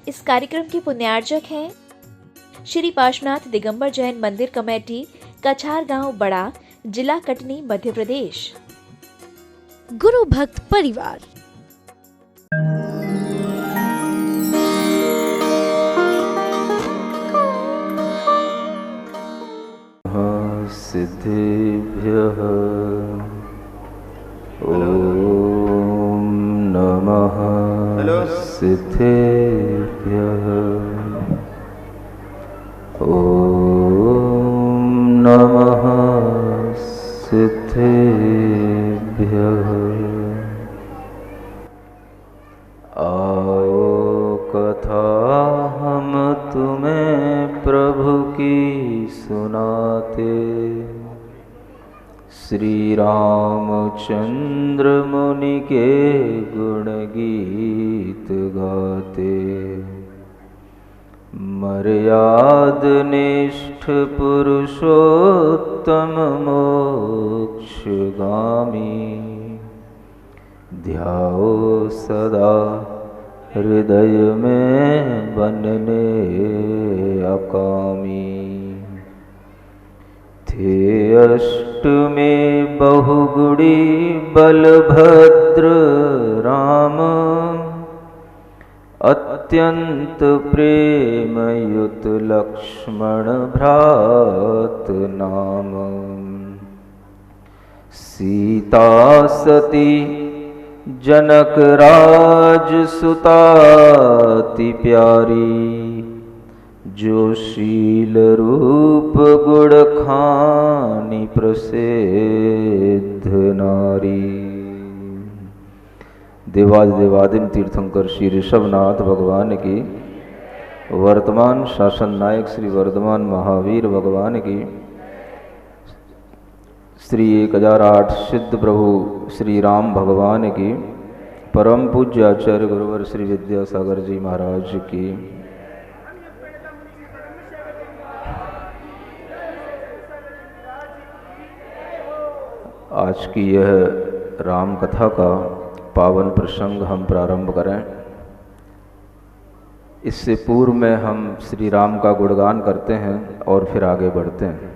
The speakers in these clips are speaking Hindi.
इस कार्यक्रम के पुण्यार्जक हैं श्री पार्श्वनाथ दिगंबर जैन मंदिर कमेटी, कछार गांव बड़ा, जिला कटनी, मध्य प्रदेश। गुरु भक्त परिवार। सिद्धिभ्यः ओम नमः सिद्धिभ्यः ओम नमः सिद्धिभ्यः। आओ कथा हम तुम्हें प्रभु की सुनाते, श्री रामचंद्र मुनि के गुण गीत गाते। मर्याद निष्ठ पुरुषोत्तम मोक्षगामी, ध्याओ सदा हृदय में बनने अकामी। थे अष्टमे बहुगुणी बलभद्र राम, अत्यंत प्रेम युत लक्ष्मण भ्रात नाम। सीता सती जनक राज सुताति प्यारी, जो शील रूप गुण खानी प्रसिद्ध नारी। देवादिदेवादिन तीर्थंकर श्री ऋषभनाथ भगवान की, वर्तमान शासन नायक श्री वर्धमान महावीर भगवान की, श्री 1008 सिद्ध प्रभु श्री राम भगवान की, परम पूज्य आचार्य गुरुवर श्री विद्यासागर जी महाराज की। आज की यह राम कथा का पावन प्रसंग हम प्रारंभ करें। इससे पूर्व में हम श्री राम का गुणगान करते हैं और फिर आगे बढ़ते हैं।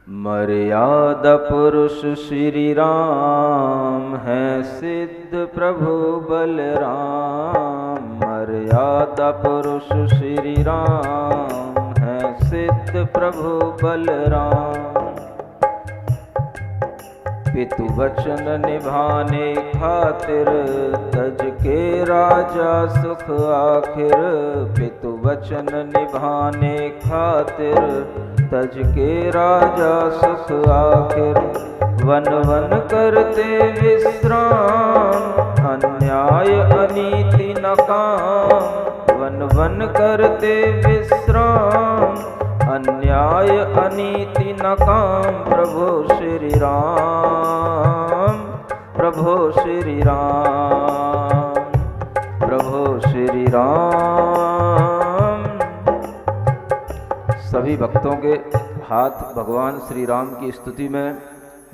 मर्यादा पुरुष श्री राम है सिद्ध प्रभु बलराम। मर्यादा पुरुष श्री राम है सिद्ध प्रभु बलराम। पितु वचन निभाने खातिर, तज के राजा सुख आखिर। पितु वचन निभाने खातिर, तज के राजा सुख आखिर। वन वन करते विश्राम, अन्याय अनीति न काम। वन वन करते विश्राम, अन्याय अनीति न काम। प्रभु श्री राम, प्रभु श्री राम, प्रभु श्री राम। सभी भक्तों के हाथ भगवान श्री राम की स्तुति में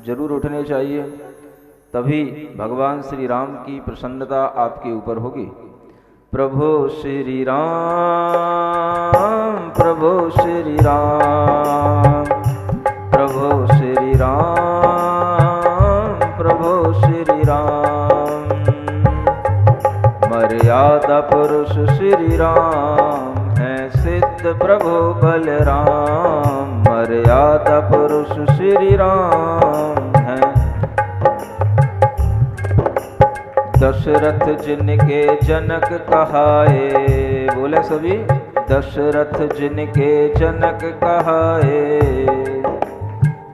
जरूर उठने चाहिए, तभी भगवान श्री राम की प्रसन्नता आपके ऊपर होगी। प्रभु श्री राम, प्रभु श्री राम, प्रभु श्री राम, प्रभु श्री राम। मर्यादा पुरुष श्री राम है सिद्ध प्रभु बलराम। मर्यादा पुरुष श्री राम है। दशरथ जिनके जनक कहाए, बोले सभी। दशरथ जिनके जनक कहाए,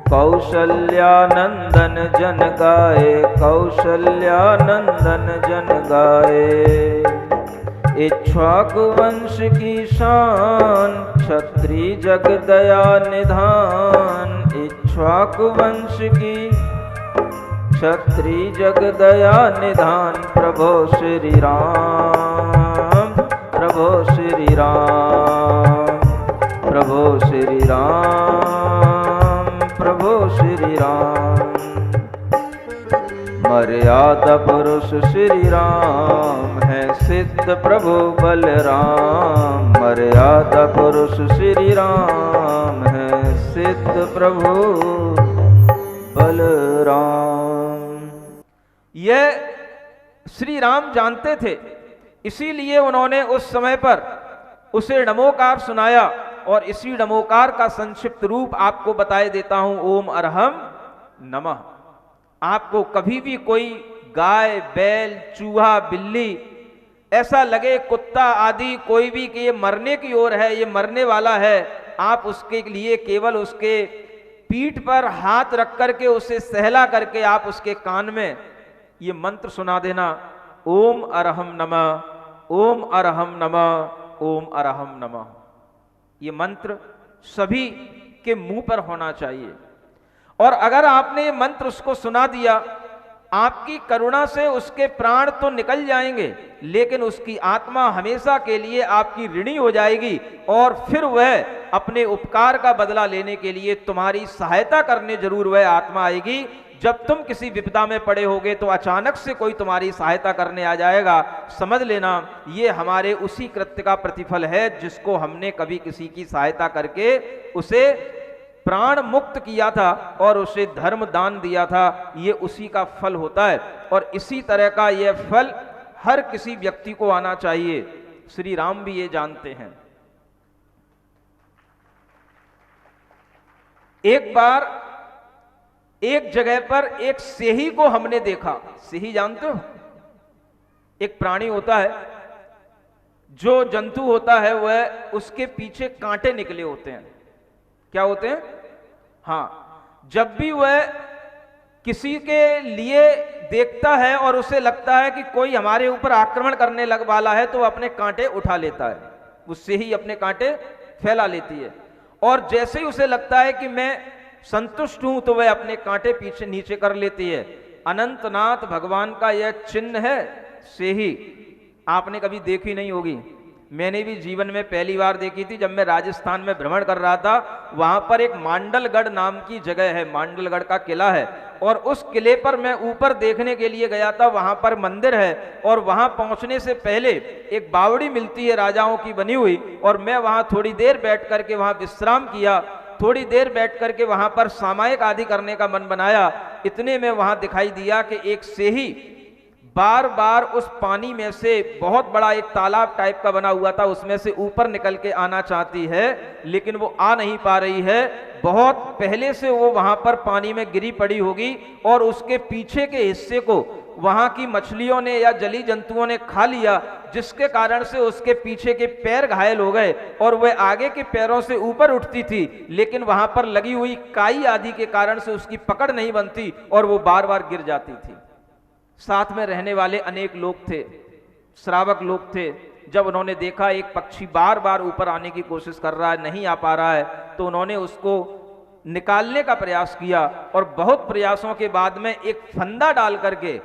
कौशल्यानंदन जन गाए। कौशल्यानंदन जन गाए। इक्ष्वाकु वंश की शान, क्षत्रिय जग दया निधान। इक्ष्वाकु वंश की क्षत्रिय जग दया निधान। प्रभो श्री राम, प्रभो श्री राम, प्रभो श्री राम, प्रभो श्री राम। मर्यादा पुरुष श्री राम है, सिद्ध प्रभु बलराम। मर्यादा पुरुष श्री राम है, सिद्ध प्रभु बलराम। यह श्री राम जानते थे, इसीलिए उन्होंने उस समय पर उसे नमोकार सुनाया। और इसी नमोकार का संक्षिप्त रूप आपको बताए देता हूं, ओम अरहम नमः। आपको कभी भी कोई गाय, बैल, चूहा, बिल्ली ऐसा लगे, कुत्ता आदि कोई भी कि ये मरने की ओर है, ये मरने वाला है, आप उसके लिए केवल उसके पीठ पर हाथ रख करके उसे सहला करके आप उसके कान में ये मंत्र सुना देना, ओम अरहम नमः, ओम अरहम नमः, ओम अरहम नमः। ये मंत्र सभी के मुंह पर होना चाहिए। और अगर आपने ये मंत्र उसको सुना दिया, आपकी करुणा से उसके प्राण तो निकल जाएंगे, लेकिन उसकी आत्मा हमेशा के लिए आपकी ऋणी हो जाएगी। और फिर वह अपने उपकार का बदला लेने के लिए तुम्हारी सहायता करने जरूर वह आत्मा आएगी। जब तुम किसी विपदा में पड़े होगे तो अचानक से कोई तुम्हारी सहायता करने आ जाएगा। समझ लेना, ये हमारे उसी कृत्य का प्रतिफल है जिसको हमने कभी किसी की सहायता करके उसे प्राण मुक्त किया था और उसे धर्म दान दिया था। ये उसी का फल होता है और इसी तरह का यह फल हर किसी व्यक्ति को आना चाहिए। श्री राम भी ये जानते हैं। एक बार एक जगह पर एक सेही को हमने देखा। सेही जानते हो? एक प्राणी होता है, जो जंतु होता है वह उसके पीछे कांटे निकले होते हैं। क्या होते हैं? हाँ, जब भी वह किसी के लिए देखता है और उसे लगता है कि कोई हमारे ऊपर आक्रमण करने लग वाला है तो वह अपने कांटे उठा लेता है, उससे ही अपने कांटे फैला लेती है। और जैसे ही उसे लगता है कि मैं संतुष्ट हूं तो वह अपने कांटे पीछे नीचे कर लेती है। अनंतनाथ भगवान का यह चिन्ह है सेही। आपने कभी देखी नहीं होगी, मैंने भी जीवन में पहली बार देखी थी जब मैं राजस्थान में भ्रमण कर रहा था। वहां पर एक मांडलगढ़ नाम की जगह है, मांडलगढ़ का किला है, और उस किले पर मैं ऊपर देखने के लिए गया था। वहां पर मंदिर है और वहां पहुंचने से पहले एक बावड़ी मिलती है राजाओं की बनी हुई, और मैं वहां थोड़ी देर बैठ करके वहां विश्राम किया। थोड़ी देर बैठ करके वहां पर सामायिक आदि करने का मन बनाया। इतने में वहां दिखाई दिया कि एक सेही बार बार उस पानी में से, बहुत बड़ा एक तालाब टाइप का बना हुआ था, उसमें से ऊपर निकल के आना चाहती है, लेकिन वो आ नहीं पा रही है। बहुत पहले से वो वहां पर पानी में गिरी पड़ी होगी और उसके पीछे के हिस्से को वहां की मछलियों ने या जली जंतुओं ने खा लिया, जिसके कारण से उसके पीछे के पैर घायल हो गए और वह आगे के पैरों से ऊपर उठती थी, लेकिन वहां पर लगी हुई काई आदि के कारण से उसकी पकड़ नहीं बनती और वो बार बार गिर जाती थी। साथ में रहने वाले अनेक लोग थे, श्रावक लोग थे। जब उन्होंने देखा एक पक्षी बार बार ऊपर आने की कोशिश कर रहा है, नहीं आ पा रहा है, तो उन्होंने उसको निकालने का प्रयास किया और बहुत प्रयासों के बाद में एक फंदा डाल करके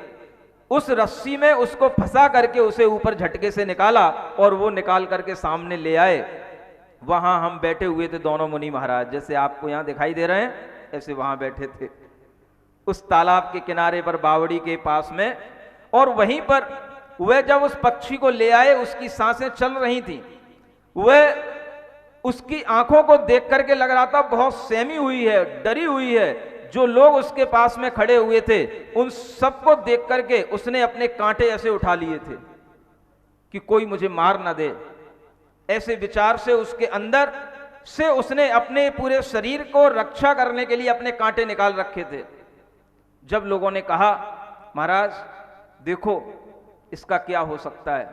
उस रस्सी में उसको फंसा करके उसे ऊपर झटके से निकाला और वो निकाल करके सामने ले आए। वहां हम बैठे हुए थे दोनों मुनि महाराज, जैसे आपको यहां दिखाई दे रहे हैं ऐसे वहां बैठे थे उस तालाब के किनारे पर, बावड़ी के पास में। और वहीं पर वह जब उस पक्षी को ले आए, उसकी सांसें चल रही थी, वह उसकी आंखों को देख करके लग रहा था बहुत सहमी हुई है, डरी हुई है। जो लोग उसके पास में खड़े हुए थे उन सबको देख करके उसने अपने कांटे ऐसे उठा लिए थे कि कोई मुझे मार ना दे। ऐसे विचार से उसके अंदर से उसने अपने पूरे शरीर को रक्षा करने के लिए अपने कांटे निकाल रखे थे। जब लोगों ने कहा महाराज देखो इसका क्या हो सकता है,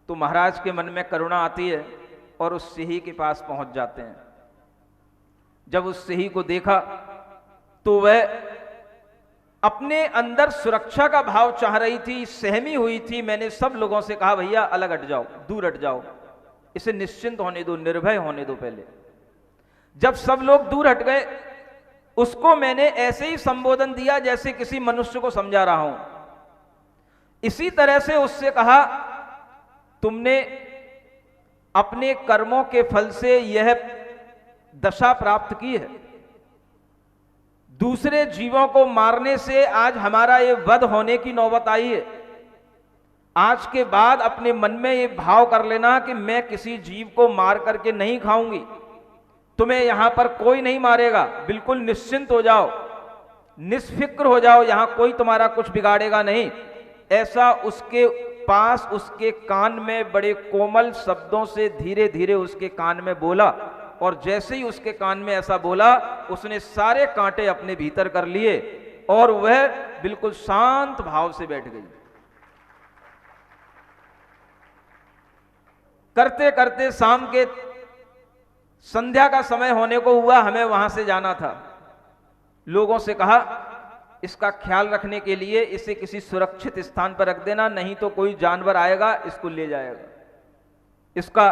तो महाराज के मन में करुणा आती है और उस सिंही के पास पहुंच जाते हैं। जब उस सिंही को देखा तो वह अपने अंदर सुरक्षा का भाव चाह रही थी, सहमी हुई थी। मैंने सब लोगों से कहा भैया अलग हट जाओ, दूर हट जाओ, इसे निश्चिंत होने दो, निर्भय होने दो। पहले जब सब लोग दूर हट गए, उसको मैंने ऐसे ही संबोधन दिया जैसे किसी मनुष्य को समझा रहा हूं। इसी तरह से उससे कहा तुमने अपने कर्मों के फल से यह दशा प्राप्त की है। दूसरे जीवों को मारने से आज हमारा ये वध होने की नौबत आई है। आज के बाद अपने मन में ये भाव कर लेना कि मैं किसी जीव को मार करके नहीं खाऊंगी, तुम्हें यहां पर कोई नहीं मारेगा, बिल्कुल निश्चिंत हो जाओ, निष्फिक्र हो जाओ, यहां कोई तुम्हारा कुछ बिगाड़ेगा नहीं। ऐसा उसके पास उसके कान में बड़े कोमल शब्दों से धीरे धीरे उसके कान में बोला, और जैसे ही उसके कान में ऐसा बोला उसने सारे कांटे अपने भीतर कर लिए और वह बिल्कुल शांत भाव से बैठ गई। करते करते शाम के संध्या का समय होने को हुआ, हमें वहां से जाना था। लोगों से कहा इसका ख्याल रखने के लिए इसे किसी सुरक्षित स्थान पर रख देना, नहीं तो कोई जानवर आएगा इसको ले जाएगा, इसका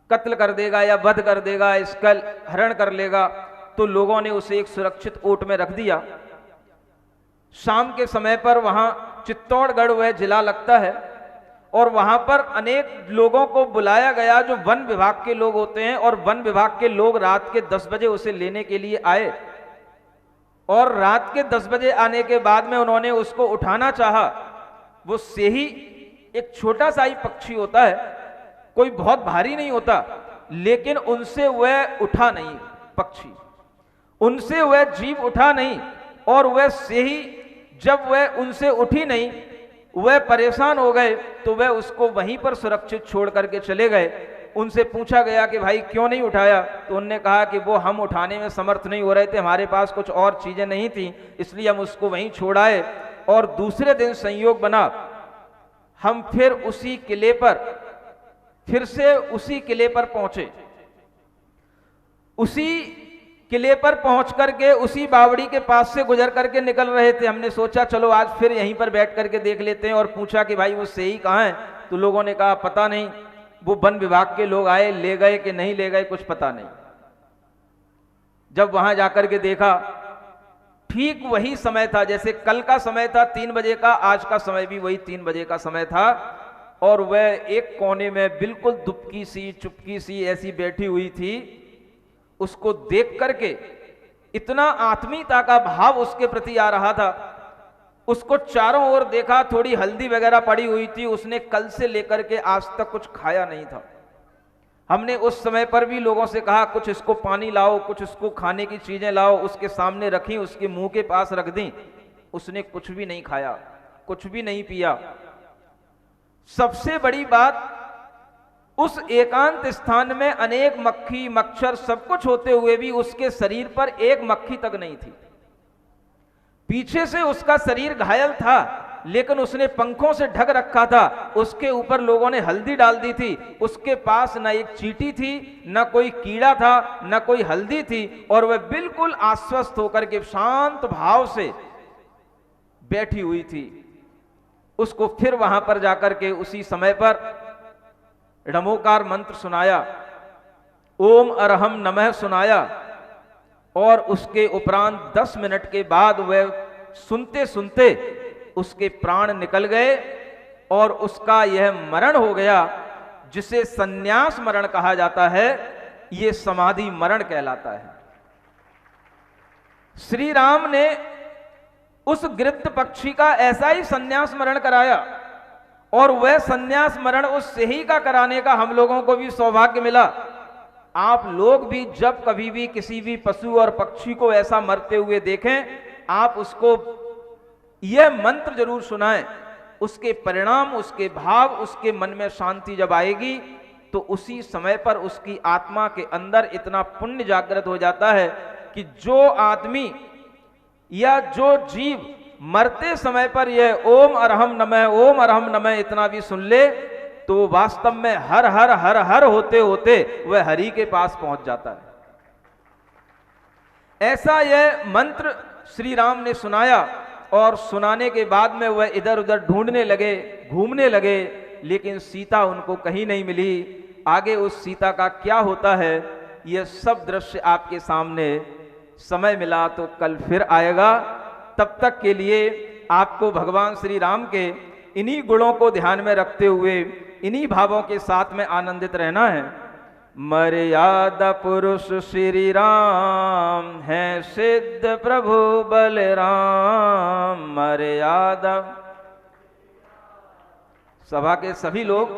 कत्ल कर देगा या वध कर देगा, इसका हरण कर लेगा। तो लोगों ने उसे एक सुरक्षित ओट में रख दिया। शाम के समय पर वहां चित्तौड़गढ़ वह जिला लगता है और वहां पर अनेक लोगों को बुलाया गया जो वन विभाग के लोग होते हैं, और वन विभाग के लोग रात के 10 बजे उसे लेने के लिए आए। और रात के 10 बजे आने के बाद में उन्होंने उसको उठाना चाहा। वो सेही एक छोटा सा ही पक्षी होता है, कोई बहुत भारी नहीं होता, लेकिन उनसे वह उठा नहीं, पक्षी उनसे वह जीव उठा नहीं। और वह सेही जब वह उनसे उठी नहीं, वह परेशान हो गए, तो वह उसको वहीं पर सुरक्षित छोड़ करके चले गए। उनसे पूछा गया कि भाई क्यों नहीं उठाया, तो उन्होंने कहा कि वो हम उठाने में समर्थ नहीं हो रहे थे, हमारे पास कुछ और चीजें नहीं थी, इसलिए हम उसको वहीं छोड़ाए। और दूसरे दिन संयोग बना, हम फिर उसी किले पर पहुंचे। उसी किले पर पहुंच करके उसी बावड़ी के पास से गुजर करके निकल रहे थे। हमने सोचा चलो आज फिर यहीं पर बैठ करके देख लेते हैं, और पूछा कि भाई वो सेही कहाँ है, तो लोगों ने कहा पता नहीं, वो वन विभाग के लोग आए, ले गए कि नहीं ले गए कुछ पता नहीं। जब वहां जाकर के देखा, ठीक वही समय था जैसे कल का समय था 3 बजे का, आज का समय भी वही 3 बजे का समय था। और वह एक कोने में बिल्कुल दुबकी सी चुपकी सी ऐसी बैठी हुई थी। उसको देख करके इतना आत्मीयता का भाव उसके प्रति आ रहा था। उसको चारों ओर देखा, थोड़ी हल्दी वगैरह पड़ी हुई थी, उसने कल से लेकर के आज तक कुछ खाया नहीं था। हमने उस समय पर भी लोगों से कहा कुछ इसको पानी लाओ, कुछ इसको खाने की चीजें लाओ, उसके सामने रखी, उसके मुंह के पास रख दी, उसने कुछ भी नहीं खाया, कुछ भी नहीं पिया। सबसे बड़ी बात, उस एकांत स्थान में अनेक मक्खी मच्छर सब कुछ होते हुए भी उसके शरीर पर एक मक्खी तक नहीं थी। पीछे से उसका शरीर घायल था, लेकिन उसने पंखों से ढक रखा था, उसके ऊपर लोगों ने हल्दी डाल दी थी। उसके पास न एक चींटी थी, न कोई कीड़ा था, न कोई हल्दी थी, और वह बिल्कुल आश्वस्त होकर के शांत भाव से बैठी हुई थी। उसको फिर वहां पर जाकर के उसी समय पर णमोकार मंत्र सुनाया, ओम अरहम नमः सुनाया, और उसके उपरांत 10 मिनट के बाद वह सुनते सुनते उसके प्राण निकल गए और उसका यह मरण हो गया, जिसे संन्यास मरण कहा जाता है। यह समाधि मरण कहलाता है। श्री राम ने उस गिरद्ध पक्षी का ऐसा ही संन्यास मरण कराया, और वह संन्यास मरण उस सेही का कराने का हम लोगों को भी सौभाग्य मिला। आप लोग भी जब कभी भी किसी भी पशु और पक्षी को ऐसा मरते हुए देखें, आप उसको यह मंत्र जरूर सुनाएं। उसके परिणाम, उसके भाव, उसके मन में शांति जब आएगी, तो उसी समय पर उसकी आत्मा के अंदर इतना पुण्य जागृत हो जाता है कि जो आदमी या जो जीव मरते समय पर यह ओम अरहम नमः इतना भी सुन ले, तो वास्तव में हर हर हर हर होते होते वह हरि के पास पहुंच जाता है। ऐसा यह मंत्र श्री राम ने सुनाया, और सुनाने के बाद में वह इधर उधर ढूंढने लगे, घूमने लगे, लेकिन सीता उनको कहीं नहीं मिली। आगे उस सीता का क्या होता है, यह सब दृश्य आपके सामने समय मिला तो कल फिर आएगा। तब तक के लिए आपको भगवान श्री राम के इन्हीं गुणों को ध्यान में रखते हुए इन्हीं भावों के साथ में आनंदित रहना है। मर्यादा पुरुष श्री राम हैं सिद्ध प्रभु बलराम। मर्यादा। सभा के सभी लोग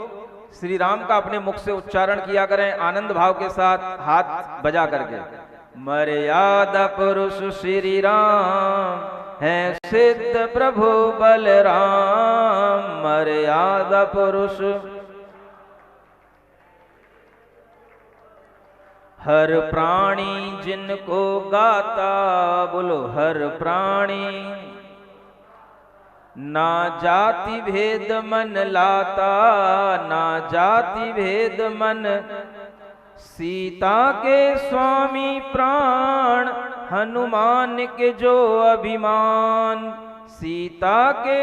श्री राम का अपने मुख से उच्चारण किया करें आनंद भाव के साथ, हाथ बजा करके। मर्यादा पुरुष श्री राम हैं सिद्ध प्रभु बलराम। मर्यादा पुरुष। हर प्राणी जिनको गाता, बोलो हर प्राणी, ना जाति भेद मन लाता, ना जाति भेद मन। सीता के स्वामी प्राण, हनुमान के जो अभिमान। सीता के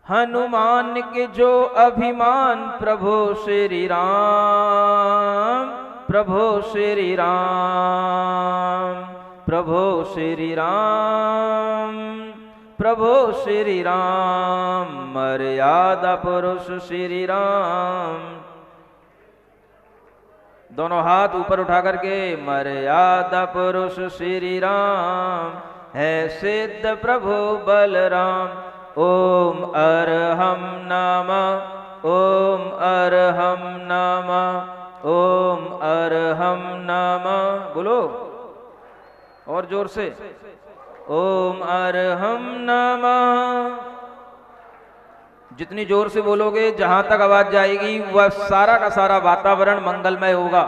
हनुमान के जो अभिमान, प्रभु श्री राम, प्रभु श्री राम, प्रभु श्री राम, प्रभु श्री राम। मर्यादा पुरुष श्री राम। दोनों हाथ ऊपर उठा करके। मर्यादा पुरुष श्री राम है सिद्ध प्रभु बलराम। ओम अरहम नमः, ओम अरहम नमः, ओम अरहम नमः। बोलो और जोर से। ओम अरहम नमः। जितनी जोर से बोलोगे, जहां तक आवाज जाएगी, वह सारा का सारा वातावरण मंगलमय होगा।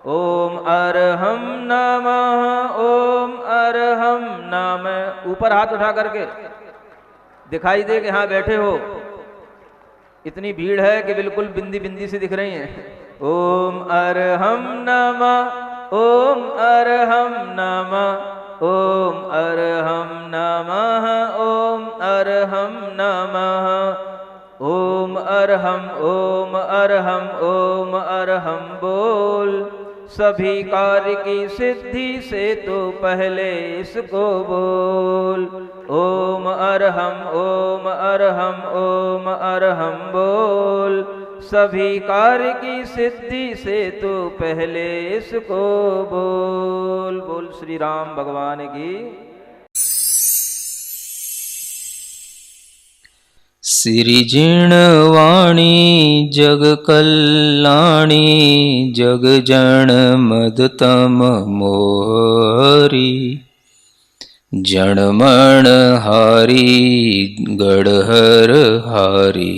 ओम अरहम नमः, ओम अरहम नमः। ऊपर हाथ उठा करके दिखाई दे कि यहां बैठे हो। इतनी भीड़ है कि बिल्कुल बिंदी बिंदी से दिख रही हैं। ओम अरहम नमः, ओम अरहम नमः, ओम अरहम नमः, ओम अरहम नमः। ओम अरहम, ओम अरहम, ओम अरहम बोल। सभी कार्य की सिद्धि से तो पहले इसको बोल। ओम अरहम, ओम अरहम, ओम अरहम बोल। सभी कार्य की सिद्धि से तो पहले इसको बोल। बोल श्री राम भगवान की। सिरिजिणवाणी जग कल्याणी, जग जन मदतम मोहरी। जनमण हारी गढ़हर हारी,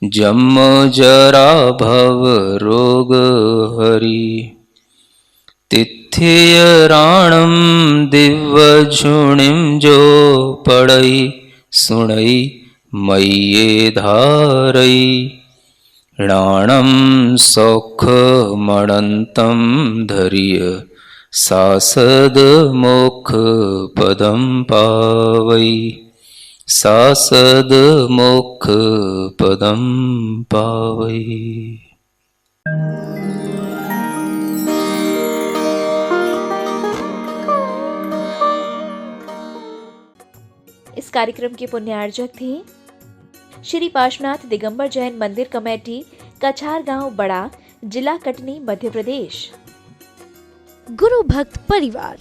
जम जरा भव रोग हरी। तिथ्य राणम दिव्य झुणिम जो पढ़ई सुनई मय्ये धारई। राणम सौख मणंतम धर्य, सासद मोक्ष पदम पावई। सासद मोक्ष पदम पावई। इस कार्यक्रम के पुण्यार्जक थे श्री पार्श्वनाथ दिगंबर जैन मंदिर कमेटी, कछार गांव बड़ा, जिला कटनी, मध्य प्रदेश। गुरु भक्त परिवार।